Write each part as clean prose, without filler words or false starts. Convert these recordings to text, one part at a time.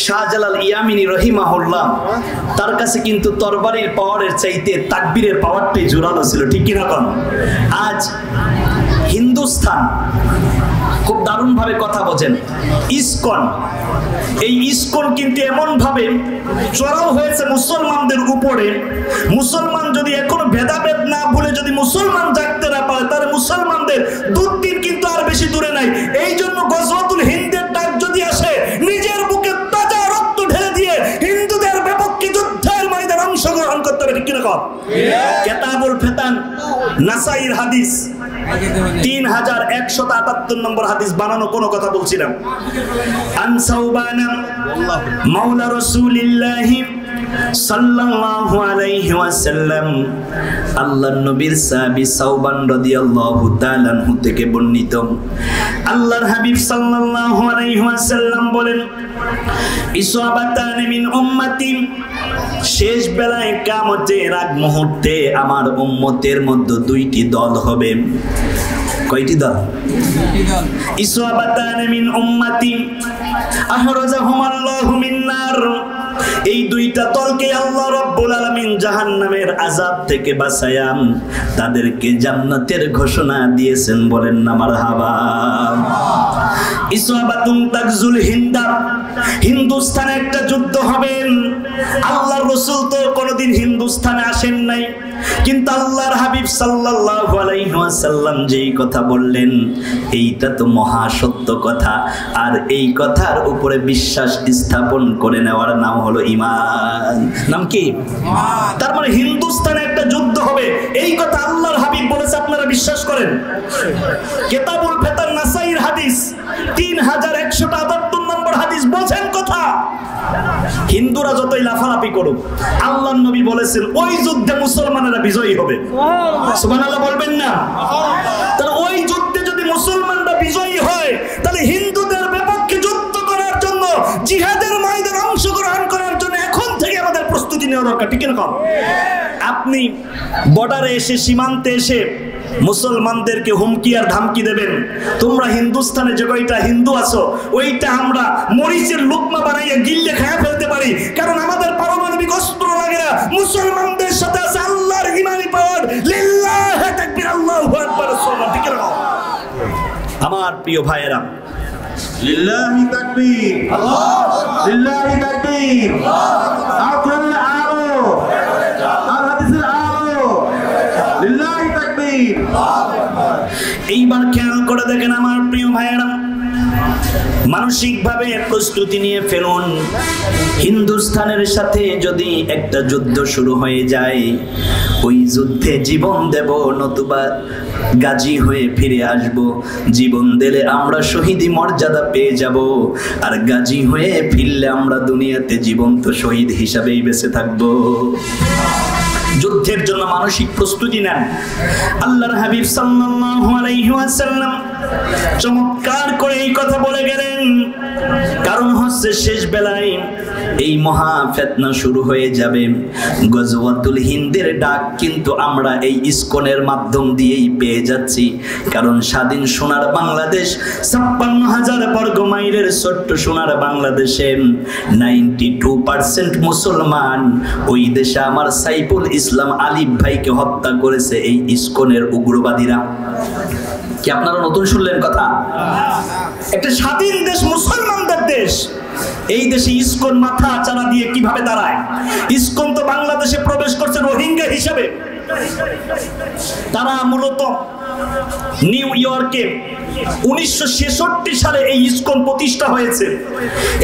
শাহজালাল ইয়ামিনী রহিমাহুল্লাহ, তার কাছে কিন্তু তরবারির পাওয়ারের চাইতে তাকবীরের পাওয়ারটাই জোরালো ছিল, ঠিক কিনা কোন? আজ হিন্দুস্তান খুব দারুণ ভাবে কথা বোঝেন, ইসকন, এই ইসকন কিন্তু এমন ভাবে চড়াও হয়েছে মুসলমানদের উপরে। মুসলমান যদি এখনো ভেদাভেদ না ভুলে যদি মুসলমান জাগতে না পারে, তাহলে মুসলমানদের দুর্দিন কিন্তু আর বেশি দূরে নাই। এই জন্য গজওয়াতুল হিন্দের ডাক যদি আসে, নিজের বুকে তাজা রক্ত ঢেলে দিয়ে হিন্দুদের বিপক্ষে যুদ্ধের ময়দানে অংশগ্রহণ করতে হবে, ঠিক কিনা? কিতাবুল ফিতান নাসাইর হাদিস 3178 নম্বর হাদিস, বানানো কোনো কথা বলছিলাম। আন সাওবান মাওলা রাসূলিল্লাহ সাল্লাল্লাহু আলাইহি ওয়াসাল্লাম, আল্লাহর নবীর সাহাবী সাওবান রাদিয়াল্লাহু তাআলা আনহু থেকে বর্ণিত, আল্লাহর হাবিব সাল্লাল্লাহু আলাইহি ওয়াসাল্লাম বলেন, ইসাবাতান মিন উম্মতি, শেষ বেলায় কিয়ামতের আগ মুহূর্তে আমার উম্মতের মধ্যে দুইটি দল হবে। কয়টি দল? ইসাবাতান মিন উম্মতি আহরাজাহুমাল্লাহু মিন নার, এই দুইটা দলকে আল্লাহ রাব্বুল আলামিন জাহান্নামের আযাব থেকে বাঁচায়া তাদেরকে জান্নাতের ঘোষণা দিয়েছেন, বলেন না মারহাবা। ইসাবাতুন তাগজুল হিন্দা, হিন্দুস্তানে একটা যুদ্ধ হবে। আল্লাহর রাসূল তো কোনোদিন হিন্দুস্তানে আসেন নাই, কিন্তু আল্লাহর হাবিব সাল্লাল্লাহু আলাইহি ওয়াসাল্লাম যেই কথা বললেন, এইটা তো মহা সত্য কথা, আর এই কথার উপরে বিশ্বাস স্থাপন করে নেওয়ার নাম হলো ঈমান। নাম কি? ঈমান। তার মানে হিন্দুস্তানে একটা যুদ্ধ হবে, এই কথা আল্লাহর হাবিব বলেছে, আপনারা বিশ্বাস করেন? কিতাবুল ফিতান নাসাইর হাদিস 3178 নম্বর হাদিস, বোঝেন কথা। হিন্দুরা যতই লাফালাফি করুক, আল্লাহর নবী বলেছেন ওই যুদ্ধে মুসলমানেরা বিজয়ী হবে। সুবহানাল্লাহ বলবেন না? তাহলে ওই যুদ্ধে যদি মুসলমানরা বিজয়ী হয়, তাহলে হিন্দুদের বিপক্ষে যুদ্ধ করার জন্য, জিহাদের ময়দানে অংশগ্রহণ করার জন্য এখন থেকে আমাদের প্রস্তুতি নেওয়া দরকার, ঠিক না? আপনি বর্ডারে এসে, সীমান্তে এসে মুসলমানদেরকে হুমকি আর ধামকি দেবেন, তোমরা হিন্দুস্তানে যে কয়টা হিন্দু আছো, ওইটা আমরা মরিচের লুকমা বানাইয়া গিল্লে খেয়ে ফেলতে পারি, কারণ আমাদের পারমাণবিক অস্ত্র লাগে না। মুসলমানদের সাথে আছে আল্লাহর ঈমানি পাওয়ার। লিল্লাহি তাকবীর, আল্লাহু আকবার, সুবহানাল্লাহ, ঠিক না? আমার প্রিয় ভাইয়েরা, লিল্লাহি তাকবীর, আল্লাহু আকবার, লিল্লাহি তাকবীর, আল্লাহু এইবার খেয়াল করে দেখেন আমার প্রিয় ভাইয়েরা, মানসিকভাবে প্রস্তুতি নিয়ে ফেলুন। হিন্দুস্তানের সাথে যদি একটা যুদ্ধ শুরু হয়ে যায়, ওই যুদ্ধে জীবন দেব, নতুবা গাজী হয়ে ফিরে আসব। জীবন দিলে আমরা শহীদি মর্যাদা পেয়ে যাব, আর গাজী হয়ে ফিরলে আমরা দুনিয়াতে জীবন্ত শহীদ হিসাবেই বেঁচে থাকবো। যুদ্ধের জন্য মানসিক প্রস্তুতি নেন। আল্লাহর হাবিব সাল্লাল্লাহু আলাইহি ওয়াসাল্লাম চমৎকার করে এই কথা বলে গেলেন, কারণ হচ্ছে শেষ বেলায় এই মহা ফিতনা শুরু হয়ে যাবে। গজওয়াতুল হিন্দের ডাক কিন্তু আমরা এই ইসকনের মাধ্যম দিয়েই পেয়ে যাচ্ছি, কারণ স্বাধীন সোনার বাংলাদেশ, ৫৬,০০০ বর্গ মাইলের ছোট্ট সোনার বাংলাদেশে 92% মুসলমান। ওই দেশে আমার সাইফুল ইসলাম আলিফ ভাইকে হত্যা করেছে এই ইসকনের উগ্রবাদীরা। কি আপনারা নতুন শুনলেন কথা? একটা স্বাধীন দেশ, মুসলমানদের দেশ, এই দেশে ইসকন মাথা চারা দিয়ে কিভাবে দাঁড়ায়? ইসকন তো বাংলাদেশে প্রবেশ করছে রোহিঙ্গা হিসেবে। তারা মূলত নিউ ইয়র্কে 1966 সালে এই ইসকন প্রতিষ্ঠা হয়েছে।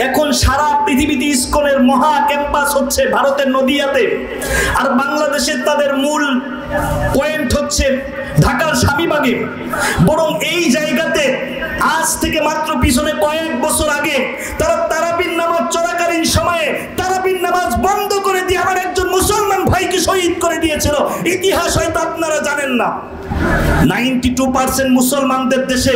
এখন সারা পৃথিবীতে ইসকনের মহা ক্যাম্পাস হচ্ছে ভারতের নদিয়াতে, আর বাংলাদেশের তাদের মূল পয়েন্ট হচ্ছে ঢাকার স্বামীবাগে। বরং এই জায়গাতে আজ থেকে মাত্র পিছনে কয়েক বছর আগে তারা তারাবির নামাজ চলাকালীন সময়ে তারাবির নামাজ বন্ধ করে দিয়ে আমার একজন মুসলমান ভাইকে শহীদ করে দিয়েছিল। ইতিহাস হয়তো আপনারা জানেন না। 92% মুসলমানদের দেশে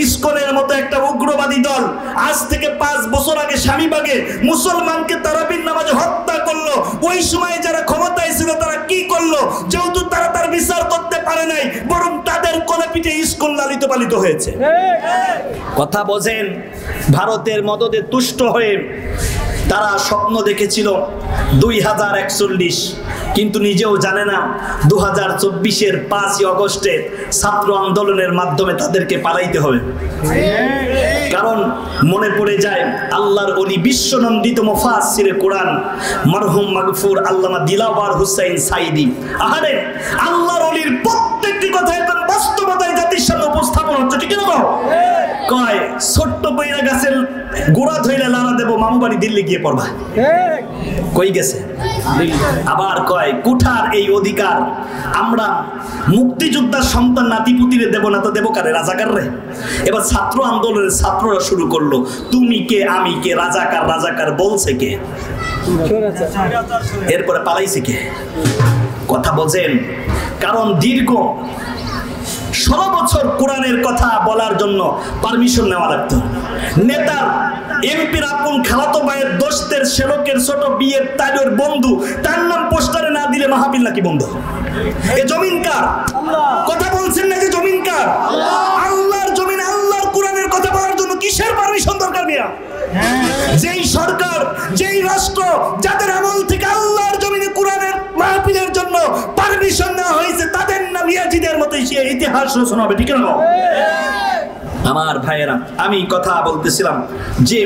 ইসকনের মতো একটা উগ্রবাদী দল আজ থেকে 5 বছর আগে স্বামীবাগে মুসলমানকে তারাবির নামাজে হত্যা করলো। ওই সময় যারা ক্ষমতায় ছিল তারা কি করলো? যেহেতু তারা তার বিচার করতে পারে নাই, বরং তাদের কোলে পিঠে ইসকন লালিত পালিত হয়েছে। কথা বোঝেন? ভারতের মদদে তুষ্ট হয়ে তারা স্বপ্ন দেখেছিল 2041, কিন্তু নিজেও জানে না 2024-এর 5ই আগস্টে ছাত্র আন্দোলনের মাধ্যমে তাদেরকে পালাইতে হবে। কারণ মনে পড়ে যায় আল্লাহর ওলি বিশ্বনন্দিত মুফাসসিরে কোরআন মরহুম মাগফুর আল্লামা দিলাওয়ার হুসাইন সাইদি। আহারে, আল্লাহর ওলির প্রত্যেকটি কথা এখন বাস্তবতায় জাতির সামনে উপস্থাপন হচ্ছে, ঠিক না? কয় ছোট্ট বইরা গাছের গোড়া ধইলে লাড়া দেব, মামু বাড়ি দিল্লি গিয়ে পড়বা। কই গেছে? আবার কয় কুঠার এই অধিকার আমরা মুক্তিযোদ্ধার সন্তান নাতিপুতিরে দেব না তো দেব কারে? রাজাকাররে। এবার ছাত্র আন্দোলনের ছাত্ররা শুরু করলো, তুমি কে আমি কে, রাজাকার রাজাকার বলছে কে? এরপরে পালাইছে কে? কথা বলছেন? কারণ দীর্ঘ 16 বছর কোরআনের কথা বলার জন্য পারমিশন নেওয়া লাগতো। নেতার এমপির আপন খালাতো ভাইয়ের দোস্তের শেলকের ছোট বিয়ের তাজের বন্ধু, তার নাম পোস্টারে না দিলে মাহফিল নাকি বন্ধ? এ জমিন কার? কথা বলছেন না যে জমিন কার? আল্লাহর জমিন, আল্লাহর কোরআনের কথা বলার জন্য কিসের পারমিশন দরকার মিয়া? যেই সরকার, যেই রাষ্ট্র, যাদের আমল থেকে আল্লাহর জমিনে কোরআনের মাহফিলের জন্য পারমিশন নেওয়া হয়েছে, তাদের নাম ইয়াজিদের মতো ইতিহাস রচনা হবে, ঠিক না? আমার ভাইয়েরা, আমি কথা বলতেছিলাম যে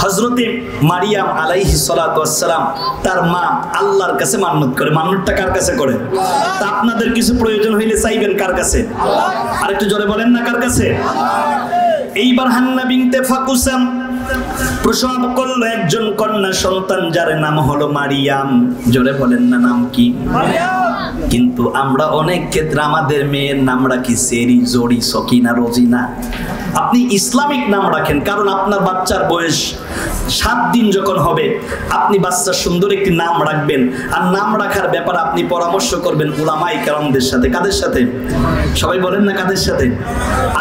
হযরতে মারিয়াম আলাইহিস সালাতু ওয়াস সালাম তার মা আল্লাহর কাছে মান্নত করে। মান্নতটা কার কাছে করে? তা আপনাদের কিছু প্রয়োজন হইলে চাইবেন কার কাছে? আরেকটু জোরে বলেন না, কার কাছে? এইবার হান্না বিনতে ফাকুসাম প্রসব করলো একজন কন্যা সন্তান, যার নাম হলো মারিয়াম। জোরে বলেন না, নাম কি? কিন্তু আমরা অনেক ক্ষেত্রে আমাদের মেয়ের নাম রাখি সেরি, জড়ি, সকিনা, রোজিনা। আপনি ইসলামিক নাম রাখেন, কারণ আপনার বাচ্চার বয়স 7 দিন যখন হবে আপনি বাচ্চার সুন্দর একটি নাম রাখবেন। আর নাম রাখার ব্যাপারে আপনি পরামর্শ করবেন উলামায়ে কেরামদের সাথে। কাদের সাথে? সবাই বলেন না কাদের সাথে?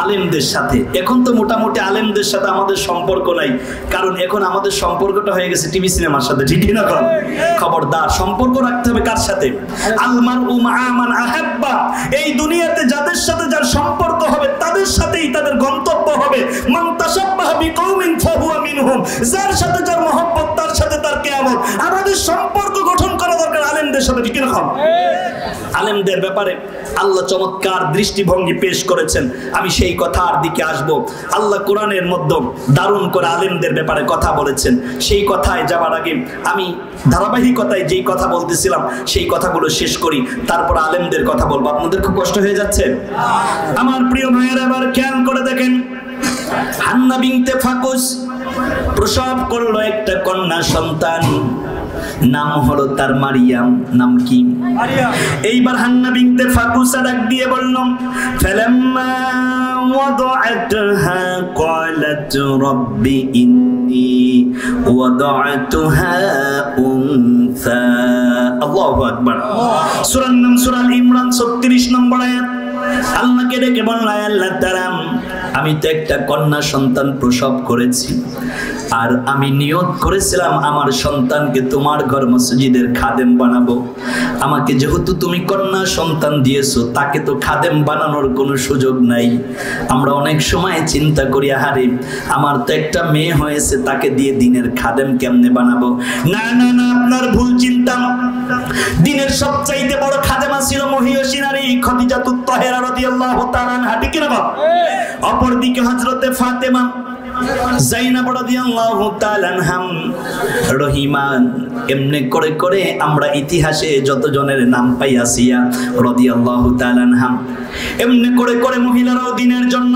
আলেমদের সাথে। এখন তো মোটামুটি আলেমদের সাথে আমাদের সম্পর্ক নাই, কারণ এখন আমাদের সম্পর্কটা হয়ে গেছে টিভি সিনেমার সাথে, ঠিক না? খবরদার, সম্পর্ক রাখতে হবে কার সাথে? আলমারউ মা'a মান আহাব্বা। এই দুনিয়াতে যাদের সাথে যার সম্পর্ক হবে তাদের সাথেই তাদের গন্তব্য হবে। মান তাশাব্বাহা বিকওমিন ফাহুয়া মিনহুম। যার সাথে যার মহব্বত তার সাথে তার কিয়ামত। আমাদের সম্পর্ক গঠন করা দরকার আলেমদের সাথে, ঠিক না? আলেমদের ব্যাপারে আল্লাহ চমৎকার দৃষ্টিভঙ্গি পেশ করেছেন, আমি সেই কথার দিকে আসব। আল্লাহ কোরআনের মধ্যে দারুণ করে আলেমদের ব্যাপারে কথা বলেছেন। সেই কথায় যাওয়ার আগে আমি ধারাবাহিকতায় যেই কথা বলতেছিলাম সেই কথাগুলো শেষ করি, তারপর আলেমদের কথা বলবো। আপনাদের খুব কষ্ট হয়ে যাচ্ছে? আমার প্রিয় ভাইয়েরা, এবার খেয়াল করে দেখেন, হান্না বিনতে ফাকুস প্রসব করলো একটা কন্যা সন্তান, নাম হলো তার মারিয়াম। নাম কি? এইবার হান্না বিনতে ফাকুসা ডাক দিয়ে বলল, ফালাম্মা ওয়াদাআতহা ক্বালাত রাব্বি ইন্নী ওয়াদাআতুহা উনসা। আল্লাহু আকবার। সূরার নাম সূরা আল ইমরান 36 নম্বর আয়াত। আল্লাহকে ডেকে বলল, আল্লাহ তাআলা, আমি তো একটা কন্যা সন্তান প্রসব করেছি, আর আমি নিয়ত করেছিলাম আমার সন্তানকে তোমার ঘর মসজিদের খাদেম বানাবো। আমাকে যেহেতু তুমি কন্যা সন্তান দিয়েছো, তাকে তো খাদেম বানানোর কোনো সুযোগ নাই। আমরা অনেক সময় চিন্তা করি, আহারে আমার তো একটা মেয়ে হয়েছে, তাকে দিয়ে দিনের খাদেম কেমনে বানাবো? না না না, আপনার ভুল চিন্তা। দিনের সবচাইতে বড় খাদেমা ছিল মহিয়সী নারী খাদিজাতুত তাহেরা রাদিয়াল্লাহু তাআলা আনহা, ঠিক না? অপরদিকে হযরতে ফাতেমা, যায়েনব রাদিয়াল্লাহু তাআলা আনহা, রহিমা। এমনি করে করে আমরা ইতিহাসে যত জনের নাম পাই, আসিয়া রাদিয়াল্লাহু তাআলা আনহা, এমনি করে করে মহিলারাও দিনের জন্য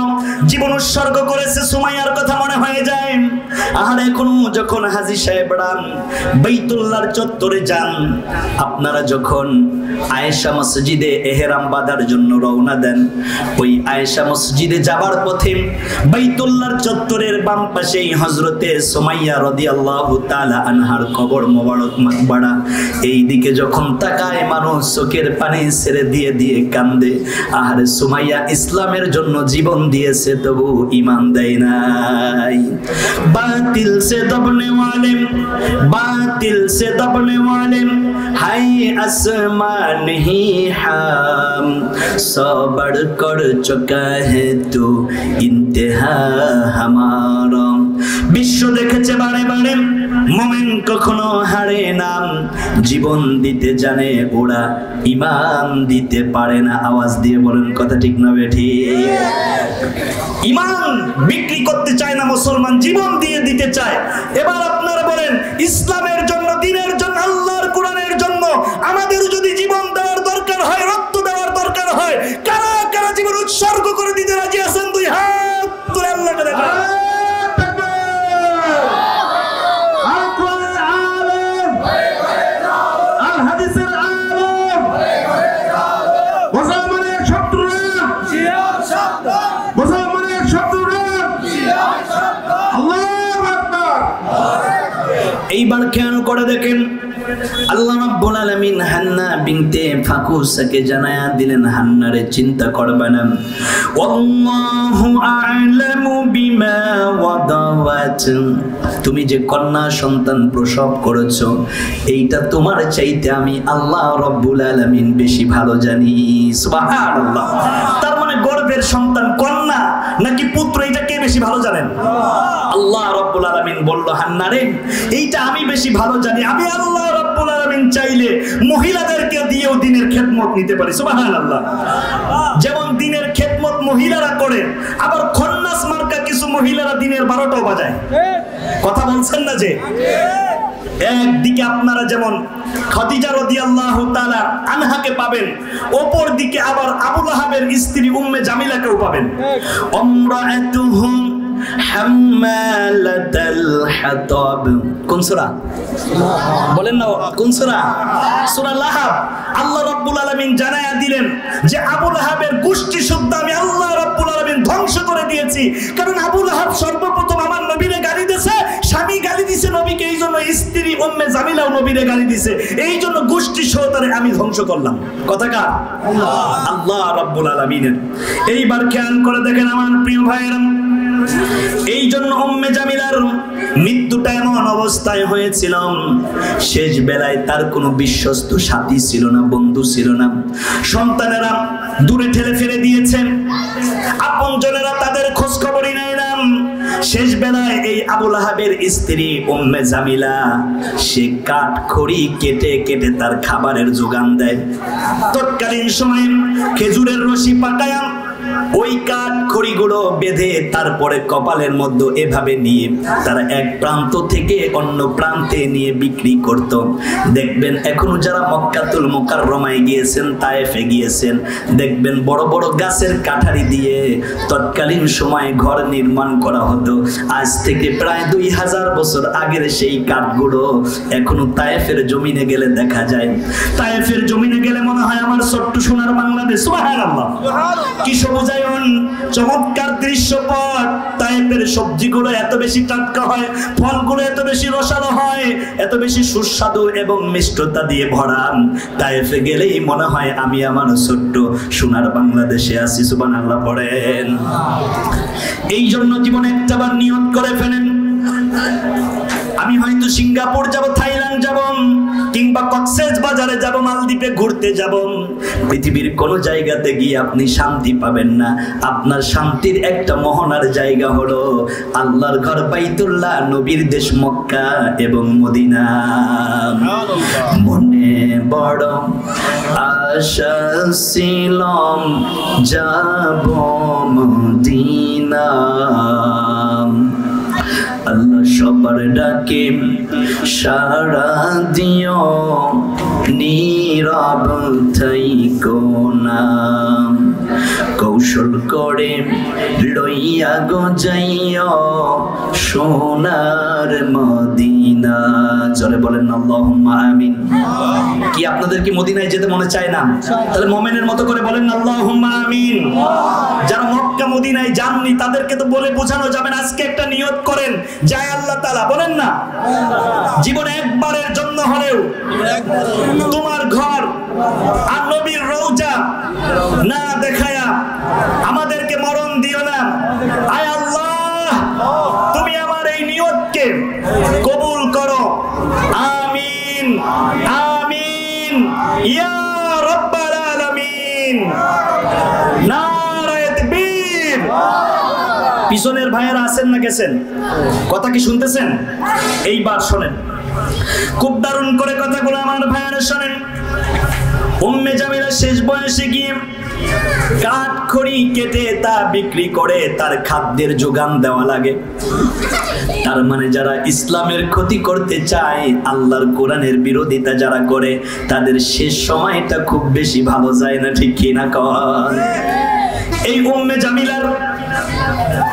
জীবন উৎসর্গ করেছে। সুমাইয়ার কথা মনে হয়ে যায়। আর এখন যখন হাজী সাহেবরা বাইতুল্লাহর চত্বরে যান, আপনারা যখন আয়েশা মসজিদে ইহরাম বাঁধার জন্য রওনা দেন, ওই আয়েশা মসজিদে যাবার পথে বাইতুল্লাহর চত্বরের বাম পাশেই হযরতে সুমাইয়া রাদিয়াল্লাহু তাআলা আনহার কবর মোবারক মাকবারা। এই দিকে যখন তাকায় মানুষ চোখের পানি ছেড়ে দিয়ে দিয়ে কান্দে। আহারে, সুমাইয়া ইসলামের জন্য জীবন দিয়েছে, তবু ঈমান দেয় নাই। বাতিল সে দবনে ওয়ালে, বাতিল সে দবনে ওয়ালে, হাই আসমান হি হাম, সো বড় কর চুকা है तू इंतहा हमारा। নার। বিশ্ব দেখেছে বারে বারে মুমিন কখনো হারে না, জীবন দিতে জানে ওরা, ঈমান দিতে পারে না। আওয়াজ দিয়ে বলেন কথা ঠিক না বেঠিক? ঈমান বিক্রি করতে চায় না মুসলমান, জীবন দিয়ে দিতে চায়। এবার আপনারা বলেন, ইসলামের জন্য, দ্বীনের জন্য, আল্লাহর কোরআনের জন্য আমাদের যদি জীবন দেওয়ার দরকার হয়, রক্ত দেওয়ার দরকার হয়, কারা কারা জীবন উৎসর্গ করে দিতে রাজি আছেন? দুই হাত তুলে আল্লাহকে দেখান। এইবার খেয়াল করে দেখেন, আল্লাহ রাব্বুল আলামিন হান্না বিনতে ফাকুসাকে জানায়া দিলেন, হান্নারে চিন্তা করবে না, আল্লাহু আ'লামু বিমা ওয়াদাওয়াত, তুমি যে কন্যা সন্তান প্রসব করেছো এইটা তোমার চাইতে আমি আল্লাহ রাব্বুল আলামিন বেশি ভালো জানি। সুবহানাল্লাহ। তার মানে গর্ভের সন্তান কন্যা নাকি পুত্র, এটা কে বেশি ভালো জানেন? আল্লাহ রাব্বুল আলামিন বলল, হান্নারে এইটা আমি বেশি ভালো জানি। আমি আল্লাহ রাব্বুল আলামিন চাইলে মহিলাদেরকে দিয়েও দ্বীনের খেদমত নিতে পারি। সুবহানাল্লাহ। যেমন দ্বীনের খেদমত মহিলারা করে, আবার খন্নাস মার্কা কিছু মহিলারা দ্বীনের 12টাও বাজায়। কথা বলছেন না যে? একদিকে আপনারা যেমন খাদিজা রাদিয়াল্লাহু তাআলা আনহাকে পাবেন, অপর দিকে আবার আবু লাহাবের স্ত্রী উম্মে জামিলাকেও পাবেন। আমরাতুহুম হাম্মালাতাল হাতাব। কোন সূরা বলেন না? কোন সূরা? সূরা লাহাব। আল্লাহ রাব্বুল আলামিন জানায়া দিলেন যে আবু লাহাবের গোষ্ঠী শুদ্ধ আমি আল্লাহ রাব্বুল আলামিন ধ্বংস করে দিয়েছি। কারণ আবু লাহাব সর্বপ্রথম আমার নবীরে গালি দিয়েছে, স্বামী গালি দিয়েছে নবীকে, এই জন্য স্ত্রী উম্মে জামিলাও নবীরে গালি দিয়েছে, এই জন্য গোষ্ঠী সহকারে আমি ধ্বংস করলাম। কথা কার? আল্লাহ রাব্বুল আলামিনের। এইবার খেয়াল করে দেখেন আমার প্রিয় ভাইয়েরা, এই জন্য উম্মে জামিলার মৃত্যুটা এমন অবস্থায় হয়েছিল, শেষ বেলায় তার কোনো বিশ্বস্ত সাথী ছিল না, বন্ধু ছিল না। সন্তানেরা দূরে ঠেলে ফেলে দিয়েছে, আপনজনেরা তাদের খোঁজ খবরই নেয় না। শেষ বেলায় এই আবু লাহাবের স্ত্রী উম্মে জামিলা সে কাঠ খড়ি কেটে কেটে তার খাবারের যোগান দেয়। তৎকালীন সময়ে খেজুরের রশি পাকায়া ওই কাঠ খড়িগুলো বেঁধে তারপরে কপালের মধ্যে এভাবে নিয়ে তারা এক প্রান্ত থেকে অন্য প্রান্তে নিয়ে বিক্রি করত। দেখবেন এখনো যারা মক্কাতুল মুকাররমায় গিয়েছেন, তায়েফে গিয়েছেন, দেখবেন বড় বড় গাছের কাঠারি দিয়ে তৎকালীন সময়ে ঘর নির্মাণ করা হতো। আজ থেকে প্রায় 2000 বছর আগের সেই কাঠগুলো এখনো তায়েফের জমিনে গেলে দেখা যায়। তায়েফের জমিনে গেলে মনে হয় আমার ছোট্ট সোনার বাংলাদেশ। সুবহানাল্লাহ। কি সবুজায়ন, চমৎকার দৃশ্যপট। তায়েফের সবজিগুলো এত বেশি টাটকা হয়, ফলগুলো এত বেশি রসালো হয়, এত বেশি সুস্বাদু এবং মিষ্টতা দিয়ে ভরা। তায়েফে গেলেই মনে হয় আমি আমার ছোট্ট সোনার বাংলাদেশে আছি। সুবহানাল্লাহ পড়েন। এই জন্য জীবনে একটাবার নিয়ত করে ফেলেন, আমি হয়তো সিঙ্গাপুর যাব, থাইল্যান্ড যাব, কিংবা কক্সবাজারে যাব, মালদ্বীপে ঘুরতে যাব। পৃথিবীর কোন জায়গাতে গিয়ে আপনি শান্তি পাবেন না। আপনার শান্তির একটা মোহনার জায়গা হলো আল্লাহর ঘর বাইতুল্লাহ, নবীর দেশ মক্কা এবং মদিনা। মনে বড় আশা ছিল যাব মদিনা, আল্লাহ সবার ডাকে সাড়া দিও, নীরব থাইকো না, কৌশল করে লইয়া গো যাইও সোনার মদিনা। জোরে বলেন আল্লাহুম্মা আমিন। কি আপনাদের কি মদিনায় যেতে মনে চায় না? তাহলে মুমিনের মতো করে বলেন আল্লাহুম্মা আমিন। যারা মক্কা মদিনায় যাননি তাদেরকে তো বলে বোঝানো যাবে না। আজকে একটা নিয়ত করেন, যায় আল্লাহ তাআলা, বলেন না জীবনে একবারের জন্য হলেও তোমার ঘর আর নবীর রওজা না দেখায়া আমাদেরকে মরণ দিও না। আয় আল্লাহ, তুমি আমার এই নিয়তকে কবুল করো। আমিন আমিন ইয়া রাব্বাল আলামিন। নারায়ে তাকবীর। পিছনের ভাইয়েরা আছেন না গেছেন? কথা কি শুনতেছেন? এইবার শোনেন, খুব দারুণ করে কথাগুলো আমার ভাইয়েরা শোনেন। উম্মে জামিলা শেষ বয়সে গিয়ে কাঠ খড়ি কেটে তা বিক্রি করে তার খাদ্যের যোগান দেওয়া লাগে। তার মানে যারা ইসলামের ক্ষতি করতে চায়, আল্লাহর কোরআনের বিরোধিতা যারা করে, তাদের শেষ সময়টা খুব বেশি ভালো যায় না, ঠিক কি না কন? এই উম্মে জামিলার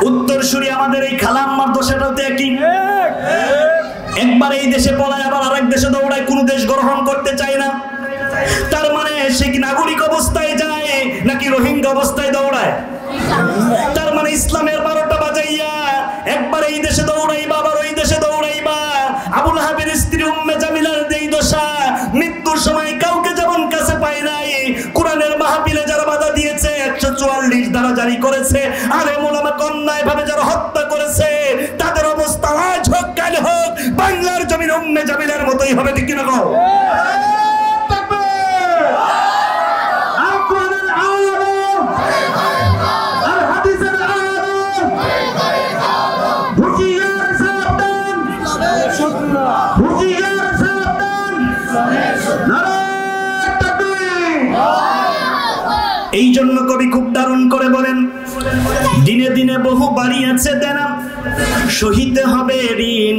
উত্তরসূরি আমাদের এই খালাম্মার দোষটাও তো একই। একবার এই দেশে পলায় আবার আরেক দেশে দৌড়ায়, কোনো দেশ গ্রহণ করতে চায় না। তার মানে সে কি নাগরিক অবস্থায় যায় নাকি রোহিঙ্গা অবস্থায় দৌড়ায়? তার মানে ইসলামের 12টা বাজাইয়া একবার এই দেশে দৌড়াইবা, আবার ওই দেশে দৌড়াইবা। আবু লাহাবের স্ত্রী উম্মে জামিলার যেই দশা, মৃত্যুর সময় কাউকে যেমন কাছে পায় নাই, কোরআনের মাহফিলে যারা বাধা দিয়েছে, 144 ধারা জারি করেছে, আলেম ওলামাকে অন্যায়ভাবে যারা হত্যা করেছে, তাদের অবস্থা আজ হোক কাল হোক বাংলার জমিন উম্মে জামিলার মতোই হবে, ঠিক কিনা কও? এই জন্য কবি খুব দারুণ করে বলেন, দিনে দিনে বহু বাড়ি আছে দেনা, সহিতে হবে ঋণ।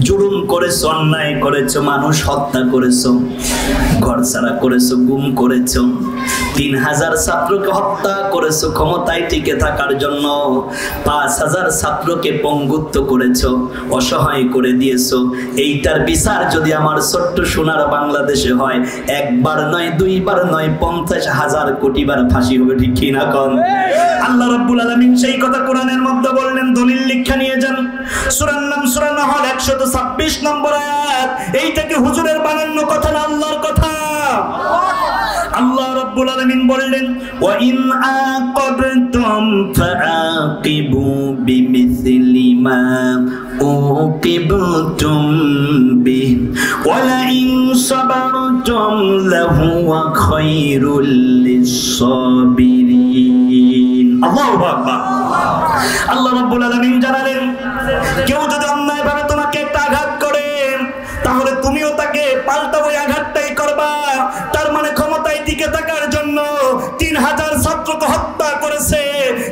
জুলুম করেছো, অন্যায় করেছো, মানুষ হত্যা করেছো, ঘর ছাড়া করেছো, গুম করেছো, 3000 ছাত্রকে হত্যা করেছো ক্ষমতায় টিকে থাকার জন্য, 5000 ছাত্রকে পঙ্গুত্ব করেছো, অসহায় করে দিয়েছো। এইটার বিচার যদি আমার ছোট্ট সোনার বাংলাদেশে হয়, একবার নয়, দুইবার নয়, 50,000 কোটিবার ফাঁসি হবে, ঠিক কি না কন? আল্লাহ রাব্বুল আলামিন সেই কথা কোরআনের মধ্যে বললেন, দলিল লিখা নিয়ে যান। সূরার নাম সূরা নাহল 126 নম্বর আয়াত। এইটা কি হুজুরের বানানো কথা না আল্লাহর কথা? আল্লাহ রাব্বুল আলামিন বললেন, ওয়া ইন আকাবতুম ফাআকিবু বিমিসলি মা উকিবতুম বিহি ওয়া লা ইন সাবারতুম লাহুয়া খায়রুল লিস-সাবিরিন। আল্লাহু আকবার। আল্লাহ রাব্বুল আলামিন জানালেন, কেউ যদি অন্যায়ভাবে তোমাকে একটা আঘাত করে, তাহলে তুমিও তাকে পাল্টা ওই আঘাতটাই করবা। তার মানে ক্ষমতায় টিকে থাকার জন্য 3000 ছাত্রকে হত্যা করেছে,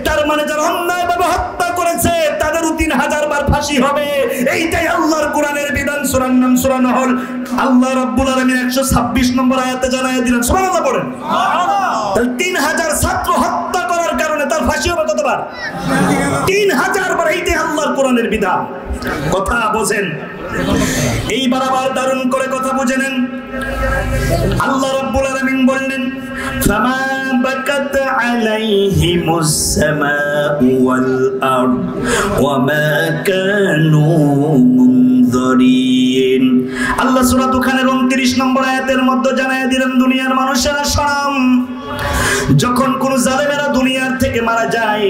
তার মানে যারা অন্যায়ভাবে হত্যা করেছে তাদেরও 3000 বার ফাঁসি হবে। এইটাই আল্লাহর কোরআনের বিধান। সূরার নাম সূরা নাহল। আল্লাহ রাব্বুল আলামিন 126 নম্বর আয়াতে জানায়া দিলেন, সুবহানাল্লাহ পড়েন। তাহলে 3000 ছাত্র হত্যা করার কারণে তার ফাঁসি হবে কতবার? 3000 বার। এইটাই আল্লাহর কোরআনের বিধান। কথা বোঝেন? এইবার আবার দারুণ করে কথা বুঝে নেন। আল্লাহ রাব্বুল আলামিন বললেন, ফামা বাকাত আলাইহিমুস সামাউ ওয়াল আরদ ওয়া মা কানু মুনযারিন। আল্লাহ সূরা দুখানের 29 নম্বর আয়াতের মধ্যে জানায়া দিলেন, দুনিয়ার মানুষেরা শোন, যখন কোন জালেমেরা দুনিয়ার থেকে মারা যায়,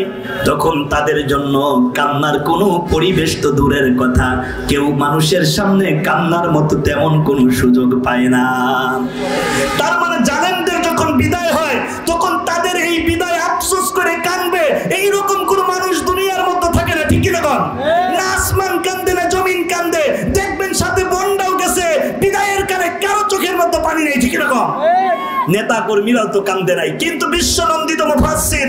তখন তাদের জন্য কান্নার কোনো পরিবেশ তো দূরের কথা, কেউ মানুষের সামনে কান্নার মতো তেমন কোনো সুযোগ পায় না। তার মানে জালেমদের যখন বিদায় হয়, তখন তাদের এই বিদায় আফসোস করে কাঁদবে, এইরকম কোন মানুষ দুনিয়ার মধ্যে থাকে না, ঠিক কি না? না আসমান কান্দে, না জমিন কান্দে। দেখবেন সাথে বন্যাও গেছে, বিদায়ের কানে কারো চোখের মধ্যে পানি নেই, ঠিক না? নেতা কর্মীরাও তো কান্দে নাই। কিন্তু বিশ্বনন্দিত মুফাসসির,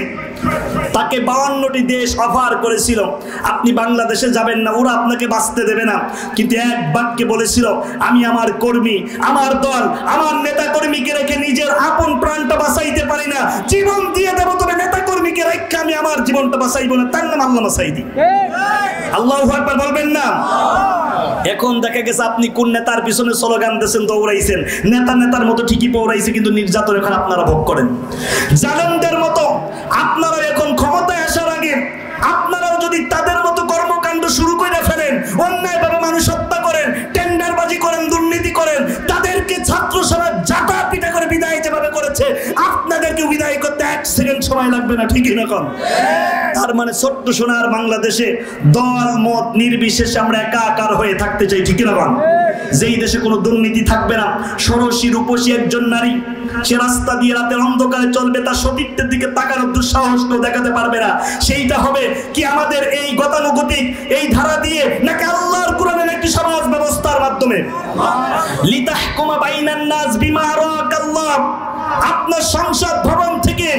তাকে 52টি দেশ অফার করেছিল, আপনি বাংলাদেশে যাবেন না, ওরা আপনাকে বাঁচতে দেবে না। কিন্তু এক বাক্যে বলেছিল, আমি আমার কর্মী, আমার দল, আমার নেতা কর্মীকে রেখে নিজের আপন প্রাণটা বাঁচাইতে পারি না, জীবন দিয়ে দেব, তবে নেতা কর্মীকে রেখে আমি আমার জীবনটা বাঁচাইবো না। তার নাম আল্লামা সাঈদী। আল্লাহু আকবার বলবেন না? এখন দেখা গেছে আপনি কোন নেতার পিছনে স্লোগান দিয়েছেন, দৌড়াইছেন, নেতার মতো ঠিকই পৌঁড়াইছে, কিন্তু নির্যাতন এখন আপনারা ভোগ করেন। জালেমদের মতো আপনারা এখন ক্ষমতায় আসার আগে আপনারাও যদি তাদের মতো কর্মকাণ্ড শুরু করে ফেলেন, অন্যায়ভাবে মানুষ হত্যা করেন, টেন্ডারবাজি করেন, দুর্নীতি করেন, তাদেরকে ছাত্র সমাজ জাতা পিটা করে বিদায় যেভাবে করেছে, আপনাদেরকে বিদায় করতে 1 সেকেন্ড সময় লাগবে না, ঠিকই না কোন? তার মানে ছোট্ট সোনার বাংলাদেশে দল মত নির্বিশেষে আমরা একাকার হয়ে থাকতে চাই, ঠিকই না কোন? যেই দেশে কোনো দুর্নীতি থাকবে না, ষোড়শী রূপসী একজন নারী সে রাস্তা দিয়ে রাতের অন্ধকারে চলবে, তার সতীত্বের দিকে তাকানোর দুঃসাহস কেউ দেখাতে পারবে না, সেইটা হবে কি আমাদের এই গতানুগতিক এই ধারা দিয়ে, নাকি আল্লাহর কোরআনের একটি সমাজ ব্যবস্থার মাধ্যমে? লিতাহকুমা বাইনান নাস বিমা আরাকাল্লাহ। আপনার সংসদ ভবন থেকে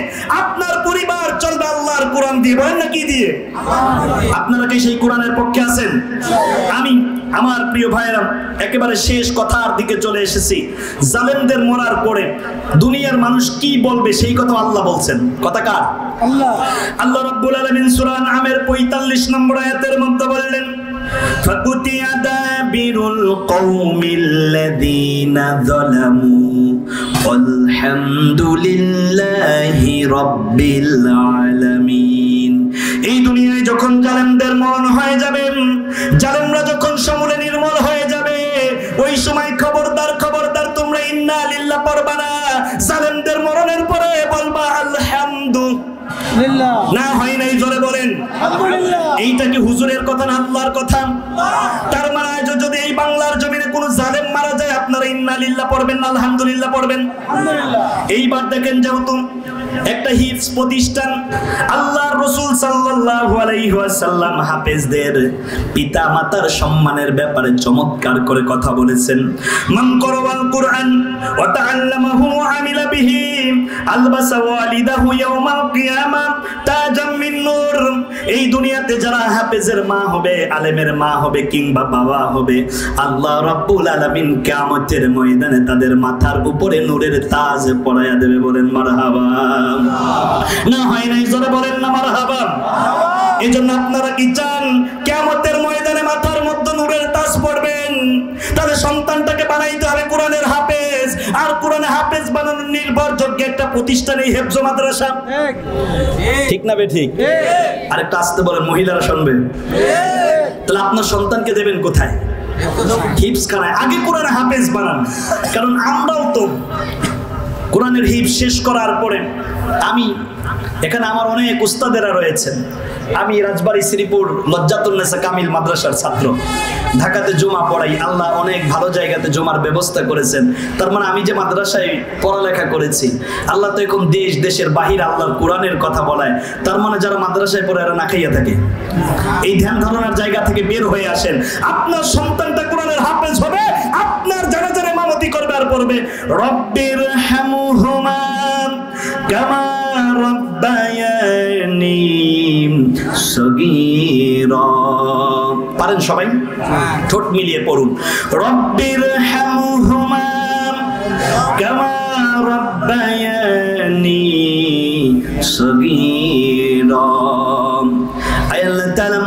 আপনার পরিবার চলবে আল্লাহর কোরআন দিয়ে, বলেন না কি দিয়ে? আপনারা কি সেই কোরআনের পক্ষে আছেন? আমি আমার প্রিয় ভাইরা একেবারে শেষ কথার দিকে চলে এসেছি। জালেমদের মরার পরে দুনিয়ার মানুষ কি বলবে সেই কথা আল্লাহ বলছেন। কথা কার? আল্লাহ। আল্লাহ রাব্বুল আলামিন সূরা আনআমের 45 নম্বর আয়াতের মধ্যে বললেন, ফাকুতিয়া দাবিরুল কওমিল্লাযীনা যালামু আলহামদুলিল্লাহি রাব্বিল আলামিন। এই দুনিয়ায় যখন জালেমদের মরণ হয়ে যাবে, জালেমরা যখন সমূলে নির্মূল হয়ে যাবে, ওই সময় খবরদার খবরদার তোমরা ইন্না লিল্লাহ পড়বা না, জালেমদের মরণের পরে বলবা আলহামদুলিল্লাহ। না হয় নাই, জোরে বলেন আলহামদুলিল্লাহ। এইটা কি হুজুরের কথা না আল্লাহর কথা? তার মানে যদি এই বাংলার জমিনে কোনো জালেম মারা যায় আপনারা ইন্না লিল্লাহ পড়বেন না আলহামদুলিল্লাহ পড়বেন? এইবার দেখেন, যেহেতু একটা হিফজ প্রতিষ্ঠান, আল্লাহর রাসূল সাল্লাল্লাহু আলাইহি ওয়াসাল্লাম হাফেজদের পিতা মাতার সম্মানের ব্যাপারে চমৎকার করে কথা বলেছেন। মান করাল কুরআন ওয়া তাআল্লামাহু ওয়া আমিলা বিহি আলবাসা ওয়ালিদাহু ইয়াওমাল কিয়ামা তাজাম মিন নূর। এই দুনিয়াতে যারা হাফেজের মা হবে, আলেমের মা হবে কিংবা বাবা হবে, আল্লাহ রাব্বুল আলামিন কিয়ামতের ময়দানে তাদের মাথার উপরে নূরের তাজ পরাইয়া দেবে। বলেন মারহাবা। না হয় নাই, জোরে বলেন না মারহাবা। এজন্য আপনারা কি চান কিয়ামতের ময়দানে মাথার মধ্যে নূরের তাজ পড়বেন? তাহলে সন্তানটাকে বানাইতে হবে কোরআনের হাফেজ, আর কোরআনে হাফেজ বানানোর নির্ভরযোগ্য একটা প্রতিষ্ঠান এই হেফজ মাদ্রাসা। ঠিক না বে ঠিক? আরেকটা আসতে বলেন, মহিলারা শুনবেন। তাহলে আপনার সন্তানকে দেবেন কোথায়? হিফজখানায়। আগে কোরআনে হাফেজ বানান, কারণ আমরাও তো কোরআনের হিফজ শেষ করার পরে, আমি এখানে আমার অনেক উস্তাদেরা রয়েছেন। আমি রাজবাড়ী শ্রীপুর লজ্জাতুন্নেসা কামিল মাদ্রাসার ছাত্র, ঢাকাতে জুমা পড়াই। আল্লাহ অনেক ভালো জায়গাতে জুমার ব্যবস্থা করেছেন। তার মানে আমি যে মাদ্রাসায় পড়ালেখা করেছি, আল্লাহ তো এখন দেশ দেশের বাহির আল্লাহর কোরআনের কথা বলায়। তার মানে যারা মাদ্রাসায় পড়ে এরা না খাইয়া থাকে। এই ধ্যান ধারণার জায়গা থেকে বের হয়ে আসেন। আপনার সন্তানটা কোরআনের হাফেজ হবে, আপনার যারা যারা ইমামতি করবে আর পড়বে রব্বির হামহুমা কামা রাব্বায়ানি সগীরা। পারেন সবাই? ঠোঁট মিলিয়ে পড়ুন, রব্বির হামহুমা কামা রাব্বায়ানি সগীরা। আল্লাহ তাআলা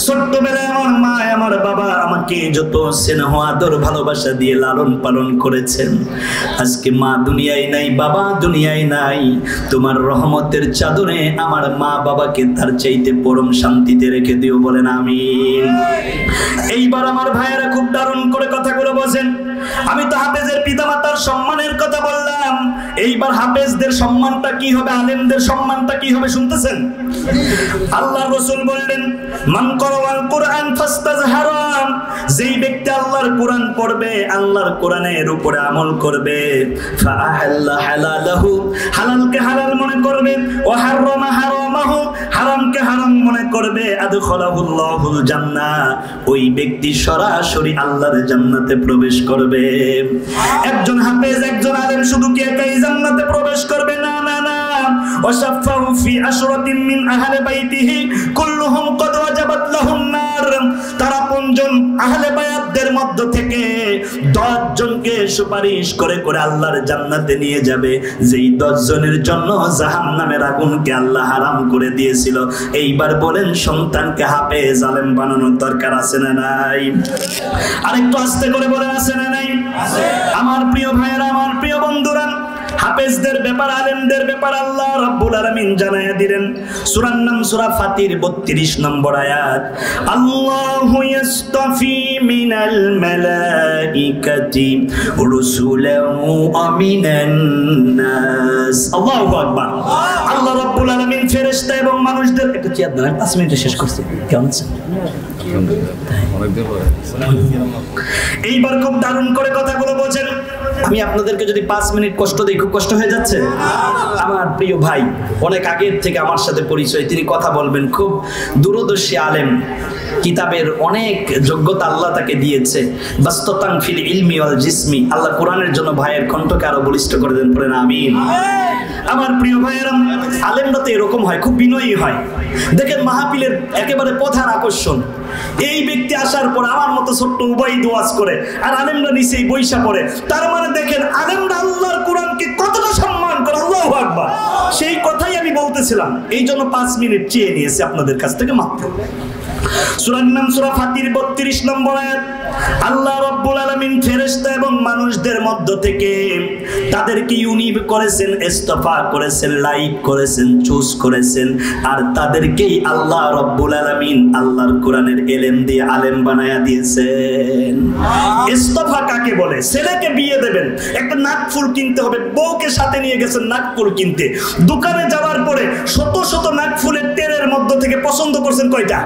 ছোট্টবেলায় আমার মা আমার বাবা আমাকে যত স্নেহ আদর ভালোবাসা দিয়ে লালন পালন করেছেন, আজকে মা দুনিয়ায় নাই, বাবা দুনিয়ায় নাই, তোমার রহমতের চাদরে আমার মা বাবাকে তার চাইতে পরম শান্তিতে রেখে দিও। বলেন আমিন। এইবার আমার ভাইয়েরা খুব দারুণ করে কথাগুলো বলেন। আমি তো হাফেজের পিতামাতার সম্মানের কথা বললাম, এইবার হাফেজদের সম্মানটা কি হবে, আলেমদের সম্মানটা কি হবে শুনতেছেন? আল্লাহর রাসূল বললেন, মান করাল কুরআন ফাস্তাজহারা। যেই ব্যক্তি আল্লাহর কোরআন পড়বে, আল্লাহর কোরআনের উপরে আমল করবে, ফাআহাল্লা হালালাহু, হালালকে হালাল মনে করবে, ওয়া হারামা হারামাহু, হারামকে হারাম মনে করবে, আদখালাহুল্লাহুল জান্নাহ, ওই ব্যক্তি সরাসরি আল্লাহর জান্নাতে প্রবেশ করবে। একজন হাফেজ একজন আলেম শুধু কি একাই জান্নাতে প্রবেশ করবে? না না না। ওয়াশাফাহু ফি আশরাতিন মিন আহলি বাইতিহি কুল্লুহুম ক্বাদ ওয়াজাবাত লাহুন নার। তারা 5 জন আহলে বায়াতদের মধ্য থেকে 10 জনকে সুপারিশ করে করে আল্লাহর জান্নাতে নিয়ে যাবে, যেই 10 জনের জন্য জাহান্নামের আগুনকে আল্লাহ হারাম করে দিয়েছিল। এইবার বলেন, সন্তানকে হাফেজ আলেম বানানোর দরকার আছে না নাই? আরেকটু আস্তে করে বলে আছে না নাই? আমার প্রিয় ভাইয়েরা, আমার প্রিয় বন্ধুরা, হাফেজদের ব্যাপার, আলেমদের ব্যাপার আল্লাহ রাব্বুল আলামিন জানায়া দিলেন। সূরার নাম সূরা ফাতির 32 নম্বর আয়াত, আল্লাহু ইয়াসতাফি মিনাল মালাইকাতি রুসুলান ওয়া মিনান নাস। আল্লাহু আকবার। আল্লাহ রাব্বুল আলামিন ফেরেশতা এবং মানুষদের, একটু চেয়ার দাও, 5 মিনিটে শেষ করছি। কেমন আছেন? এইবার খুব দারুণ করে কথাগুলো বোঝেন। আমি আপনাদেরকে যদি 5 মিনিট কষ্ট দিই, খুব কষ্ট হয়ে যাচ্ছে? আমার প্রিয় ভাই, অনেক আগের থেকে আমার সাথে পরিচয়, তিনি কথা বলবেন, খুব দূরদর্শী আলেম, কিতাবের অনেক যোগ্যতা আল্লাহ তাকে দিয়েছে। বাস্ততান ফিল ইলমি ওয়াল জিসমি। আল্লাহ কোরআনের জন্য ভাইয়ের কণ্ঠকে আরো বলিষ্ঠ করে দেন, পড়েন আমিন। আমার প্রিয় ভাইয়েরা, আলেমরা তো এরকম হয়, খুব বিনয়ী হয়। দেখেন মাহফিলের একেবারে প্রধান আকর্ষণ, এই ব্যক্তি আসার পর আমার মতো ছোট্ট উবাই দোয়াজ করে, আর আলেমরা নিচেই বৈশা পড়ে। তার মানে দেখেন আলেমরা আল্লাহর কোরআনকে কতটা সম্মান করে। আল্লাহু আকবার। সেই কথাই আমি বলতেছিলাম, এই জন্য 5 মিনিট চেয়ে নিয়েছি আপনাদের কাছ থেকে মাত্র। সূরার নাম সূরা ফাতির 32 নম্বর আয়াত, আল্লাহ রাব্বুল আলামিন ফেরেশতা এবং মানুষদের মধ্য থেকে তাদেরকে ইউনিক করেছেন, ইস্তিফা করেছেন, লাইক করেছেন, চুজ করেছেন, আর তাদেরকেই আল্লাহ রাব্বুল আলামিন আল্লাহর কোরআনের ইলম দিয়ে আলেম বানায়া দিয়েছেন। ইস্তিফা কাকে বলে? ছেলেকে বিয়ে দেবেন, একটা নাকফুল কিনতে হবে, বউকে সাথে নিয়ে গেছেন নাকফুল কিনতে, দোকানে যাওয়ার পরে শত শত নাকফুলের টেরের মধ্য থেকে পছন্দ করছেন কয়টা?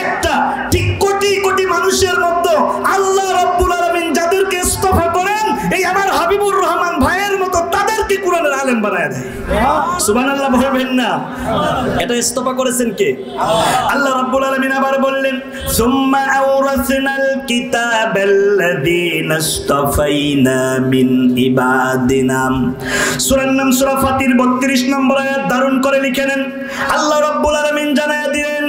একটা। ঠিক কোটি কোটি মানুষের মধ্যে আল্লাহ রাব্বুল আলামিন যাদেরকে ইস্তিফা করেন, এই আমার হাবিবুর রহমান ভাইয়ের মতো তাদেরকে কোরআনের আলেম বানায়া দেয়। সুবহানাল্লাহ বলবেন না? এটা ইস্তিফা করেছেন কে? আল্লাহ রাব্বুল আলামিন আবার বললেন, সুম্মা আওরাসনাল কিতাবাল্লাযীনা ইসতাফাইনা মিন ইবাদিনা। সূরার নাম সূরা ফাতির 32 নম্বর আয়াত দারুণ করে লিখে নেন। আল্লাহ রাব্বুল আলামিন জানায়া দিলেন,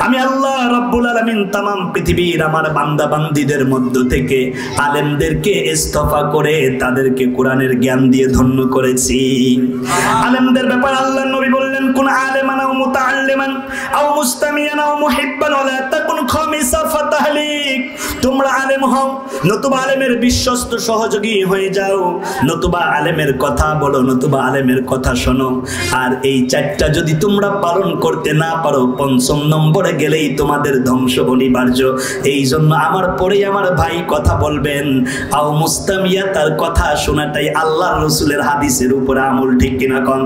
আমি আল্লাহ রাব্বুল আলামিন तमाम পৃথিবীর আমার বান্দা বান্দীদের মধ্য থেকে আলেমদেরকে ইস্তিফা করে তাদেরকে কোরআনের জ্ঞান দিয়ে ধন্য করেছি। আলেমদের ব্যাপারে আল্লাহর নবী বললেন, কোন আলেমান আও মুতাআল্লিমান আও মুস্তামিয়ান আও মুহিব্বান ওয়া লা তাকুন খামিসা ফাতাহলিক। তোমরা আলেম হও, নতুবা আলেমের বিশ্বস্ত সহযোগী হয়ে যাও, নতুবা আলেমের কথা বলো, নতুবা আলেমের কথা শোনো। আর এই 4টা যদি তোমরা পালন করতে না পারো, 5ম নম্বরে গেলেই তোমাদের ধ্বংস অনিবার্য। এই জন্য আমার পরেই আমার ভাই কথা বলবেন, আও মুস্তামিয়া, তার কথা শোনাটাই আল্লাহর রাসূলের হাদিসের উপরে আমল, ঠিক কিনা কোন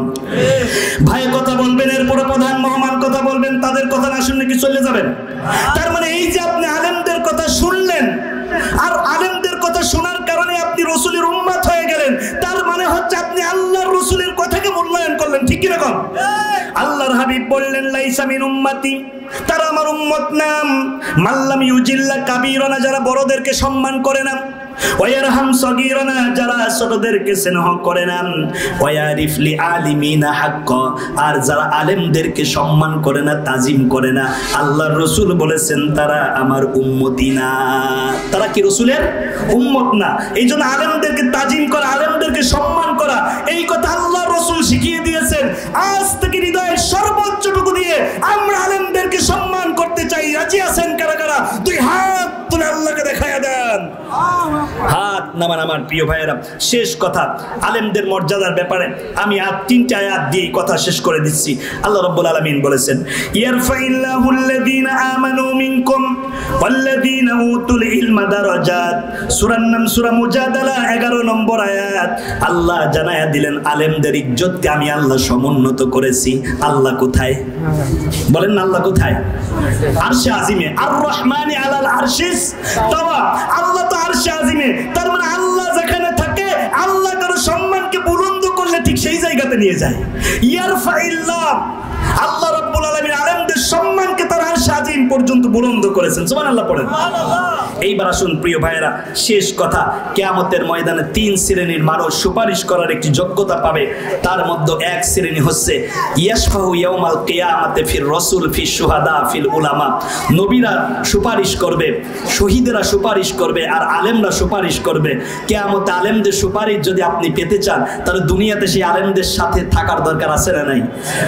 ভাই? কথা বলবেন, এরপরে প্রধান মেহমান কথা বলবেন, তাদের কথা না শুনলে কি চলে যাবেন? তার মানে এই যে আপনি আলেমদের কথা শুনলেন, আর আলেমদের কথা শোনার কারণে আপনি রাসূলের উম্মত হয়ে গেলেন, তার মানে হচ্ছে আপনি আল্লাহর রাসূলের কথাকে মূল্যায়ন করলেন, ঠিক কিনা কোন? আল্লাহর হাবিব বললেন, লাইসা মিন উম্মতি, তারা আমার উম্মত নাম, মাল্লাম ইউজিল্লা কাবীরানা, যারা বড়দেরকে সম্মান করে না, ওয়ায়ারহাম সগীরানা, যারা ছোটদেরকে স্নেহ করে না, ওয়ায়ারিফ লি আলিমিনা হাক্ক, আর যারা আলেমদেরকে সম্মান করে না, তাজিম করে না, আল্লাহর রাসূল বলেছেন তারা আমার উম্মতি না। তারা কি রাসূলের উম্মত না? এইজন্য আলেমদেরকে তাজিম করা, আলেমদেরকে সম্মান করা, এই কথা আল্লাহর রাসূল শিখিয়ে দিয়েছেন। আজ থেকে হৃদয়ের সর্বোচ্চটুকু দিয়ে আমরা আলেমদেরকে সম্মান করতে চাই। রাজি আছেন কারা কারা? দুই হাত তুলে আল্লাহকে দেখায়া দেন। হাত নামান আমার প্রিয় ভাইয়েরা। শেষ কথা, আলেমদের মর্যাদার ব্যাপারে আমি আর 3টা আয়াত দিয়ে কথা শেষ করে দিচ্ছি। আল্লাহ রাব্বুল আলামিন বলেছেন, ইয়ারফাইল্লাহুল্লাযীনা আমানু মিনকুম ওয়াল্লাযীনা উতুল ইলমা দারাজাত। সূরার নাম সূরা মুজাদালা 11 নম্বর আয়াত। আল্লাহ জানায়া দিলেন আলেমদের ইজ্জতকে আমি আল্লাহ সমুন্নত করেছি। আল্লাহ কোথায়? বলেন না, আল্লাহ কোথায়? আরশে আজিমে, আর রহমানি আলাল আরশিস তাওয়া। আল্লাহ তো আরশে আজিমে, তার মানে আল্লাহ যেখানে থাকে, আল্লাহ কারো সম্মানকে বুলন্দ করলে ঠিক সেই জায়গাতে নিয়ে যায়। ইয়ারফাইল্লাহ, আল্লাহ রাব্বুল আলামিন আলেমদের সম্মানকে তার আরশে আজিম পর্যন্ত বুলন্দ করেছেন। সুবহানাল্লাহ পড়েন। এইবার আসুন প্রিয় ভাইয়েরা, শেষ কথা, কিয়ামতের ময়দানে 3 শ্রেণীর মানুষ সুপারিশ করার একটি যোগ্যতা পাবে। তার মধ্যে এক শ্রেণী হচ্ছে ইয়াশফাহু ইয়াউমাল কিয়ামাতে ফির রাসূল ফি শুহাদা ফিল উলামা। নবীরা সুপারিশ করবে, শহীদেরা সুপারিশ করবে, আর আলেমরা সুপারিশ করবে। কিয়ামতে আলেমদের সুপারিশ যদি আপনি পেতে চান, তাহলে দুনিয়াতে সেই আলেমদের সাথে থাকার দরকার আছে না নাই?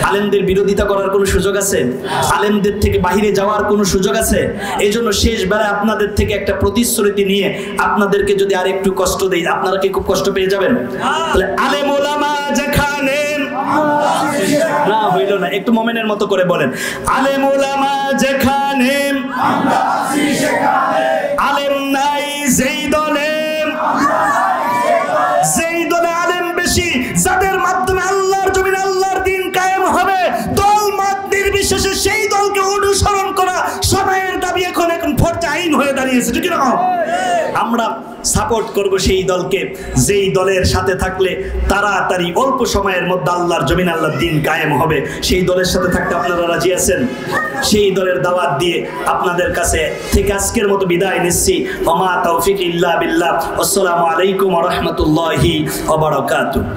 আলেমদের বিরোধিতা করার কোনো সুযোগ আছে? আলেমদের থেকে বাহিরে যাওয়ার কোনো সুযোগ আছে? এই জন্য শেষ বেলায় আপনাদের থেকে একটা প্রতিশ্রুতি নিয়ে আপনাদেরকে যদি আর একটু কষ্ট দেই, আপনারা কি খুব কষ্ট পেয়ে যাবেন? তাহলে আলেম ওলামা যেখানে না হইল না, একটু মোমেনের মতো করে বলেন, আলেম ওলামা যেখানে আলেম নাই যেই দলে, যেই দলে আলেম বেশি, যাদের মাধ্যমে আল্লাহর জমিনে আল্লাহর দ্বীন কায়েম হবে, দল মত নির্বিশেষে সেই দলকে অনুসরণ করা সময়ের দাবি এখন ফরজ আইন হয়ে দাঁড়িয়েছে। ঠিক না? আমরা সাপোর্ট করব সেই দলকে, যেই দলের সাথে থাকলে তাড়াতাড়ি অল্প সময়ের মধ্যে আল্লাহর জমিনে আল্লাহর দ্বীন কায়েম হবে। সেই দলের সাথে থাকতে আপনারা রাজি আছেন? সেই দলের দাওয়াত দিয়ে আপনাদের কাছে থেকে আজকের মতো বিদায় নিচ্ছি। ওমা তৌফিক ইল্লা বিল্লাহ। আসসালামু আলাইকুম ওয়া রাহমাতুল্লাহি ওয়া বারাকাতুহু।